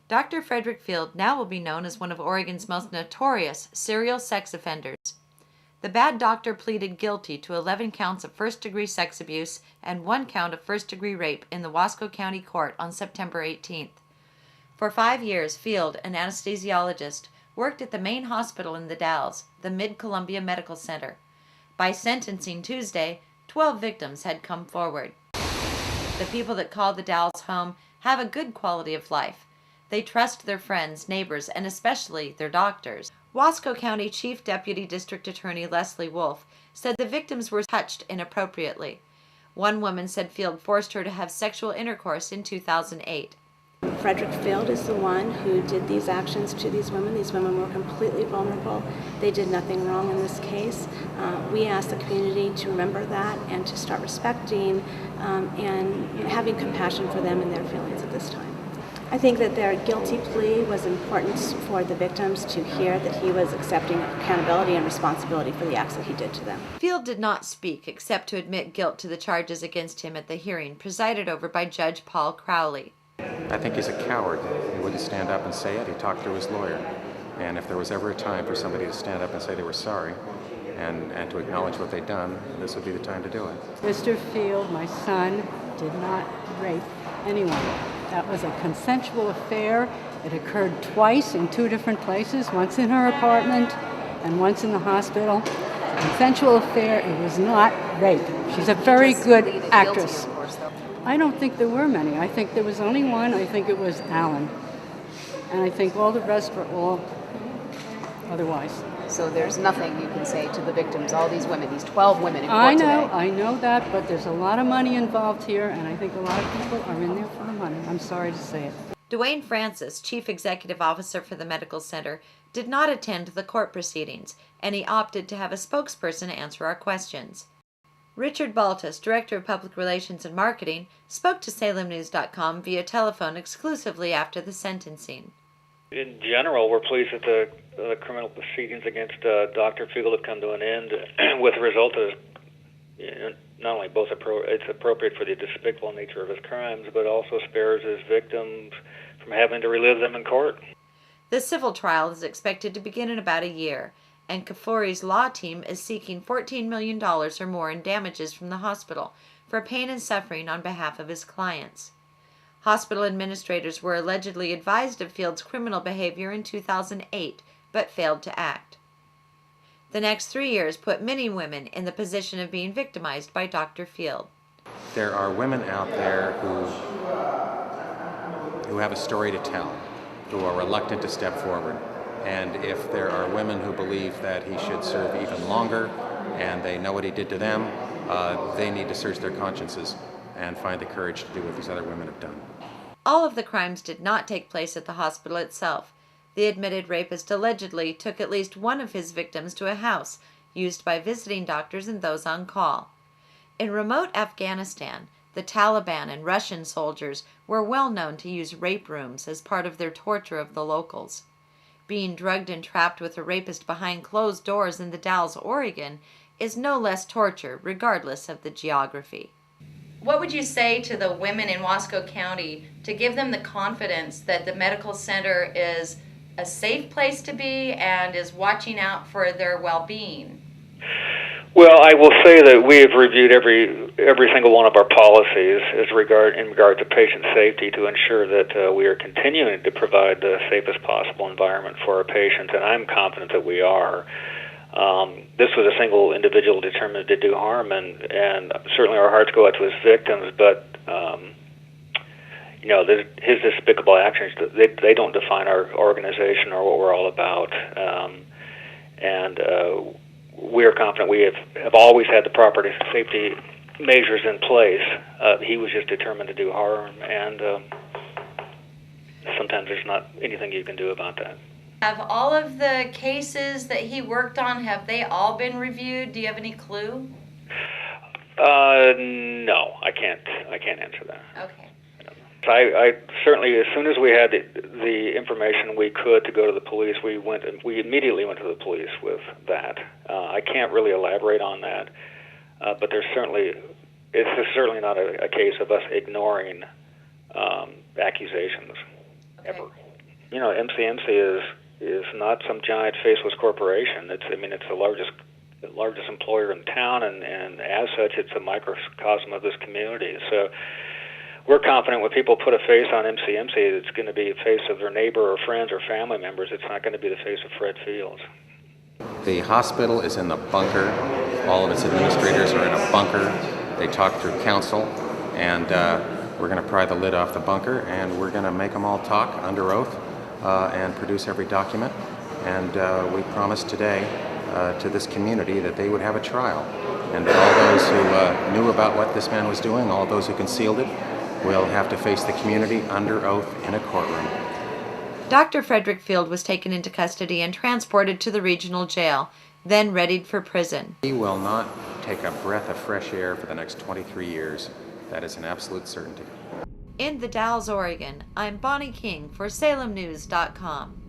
Dr. Frederick Field now will be known as one of Oregon's most notorious serial sex offenders. The bad doctor pleaded guilty to 11 counts of first-degree sex abuse and 1 count of first-degree rape in the Wasco County Court on September 18th. For 5 years, Field, an anesthesiologist, worked at the main hospital in the Dalles, the Mid-Columbia Medical Center. By sentencing Tuesday, 12 victims had come forward. The people that call the Dalles home have a good quality of life. They trust their friends, neighbors, and especially their doctors. Wasco County Chief Deputy District Attorney Leslie Wolf said the victims were touched inappropriately. One woman said Field forced her to have sexual intercourse in 2008. Frederick Field is the one who did these actions to these women. These women were completely vulnerable. They did nothing wrong in this case. We ask the community to remember that and to start respecting and having compassion for them and their feelings at this time. I think that their guilty plea was important for the victims to hear that he was accepting accountability and responsibility for the acts that he did to them. Field did not speak except to admit guilt to the charges against him at the hearing presided over by Judge Paul Crowley. I think he's a coward. He wouldn't stand up and say it. He talked through his lawyer. And if there was ever a time for somebody to stand up and say they were sorry and to acknowledge what they'd done, this would be the time to do it. Mr. Field, my son, did not rape anyone. That was a consensual affair. It occurred twice in 2 different places, once in her apartment and once in the hospital. A consensual affair. It was not rape. She's a very good actress. I don't think there were many. I think there was only one. I think it was Alan. And I think all the rest were all otherwise. So there's nothing you can say to the victims, all these women, these 12 women in court today. I know that, but there's a lot of money involved here, and I think a lot of people are in there for the money. I'm sorry to say it. Dwayne Francis, Chief Executive Officer for the Medical Center, did not attend the court proceedings, and he opted to have a spokesperson answer our questions. Richard Baltus, Director of Public Relations and Marketing, spoke to SalemNews.com via telephone exclusively after the sentencing. In general, we're pleased that the criminal proceedings against Dr. Field have come to an end with the result of not only it's appropriate for the despicable nature of his crimes, but also spares his victims from having to relive them in court. The civil trial is expected to begin in about a year, and Kafori's law team is seeking $14 million or more in damages from the hospital for pain and suffering on behalf of his clients. Hospital administrators were allegedly advised of Field's criminal behavior in 2008, but failed to act. The next 3 years put many women in the position of being victimized by Dr. Field. There are women out there who have a story to tell, who are reluctant to step forward. And if there are women who believe that he should serve even longer and they know what he did to them, they need to search their consciences and find the courage to do what these other women have done. All of the crimes did not take place at the hospital itself. The admitted rapist allegedly took at least one of his victims to a house used by visiting doctors and those on call. In remote Afghanistan, the Taliban and Russian soldiers were well known to use rape rooms as part of their torture of the locals. Being drugged and trapped with a rapist behind closed doors in the Dalles, Oregon, is no less torture, regardless of the geography. What would you say to the women in Wasco County to give them the confidence that the medical center is a safe place to be and is watching out for their well-being? Well, I will say that we have reviewed every single one of our policies in regard to patient safety to ensure that we are continuing to provide the safest possible environment for our patients, and I'm confident that we are. This was a single individual determined to do harm, and certainly our hearts go out to his victims, but his despicable actions, they don't define our organization or what we're all about. We are confident we have always had the proper safety measures in place. He was just determined to do harm, and sometimes there's not anything you can do about that. Have all of the cases that he worked on, have they all been reviewed? Do you have any clue? No, I can't answer that. Okay. I certainly, as soon as we had the information we could to go to the police, we immediately went to the police with that. I can't really elaborate on that, but it's certainly not a case of us ignoring accusations ever. You know, MCMC is not some giant faceless corporation. It's the largest employer in town, and as such, it's a microcosm of this community. So we're confident when people put a face on MCMC, it's going to be the face of their neighbor or friends or family members. It's not going to be the face of Fred Fields. The hospital is in the bunker. All of its administrators are in a bunker. They talk through counsel, and we're going to pry the lid off the bunker, and we're going to make them all talk under oath and produce every document. And we promised today to this community that they would have a trial, and that all those who knew about what this man was doing, all those who concealed it, will have to face the community under oath in a courtroom. Dr. Frederick Field was taken into custody and transported to the regional jail, then readied for prison. He will not take a breath of fresh air for the next 23 years. That is an absolute certainty. In the Dalles, Oregon, I'm Bonnie King for SalemNews.com.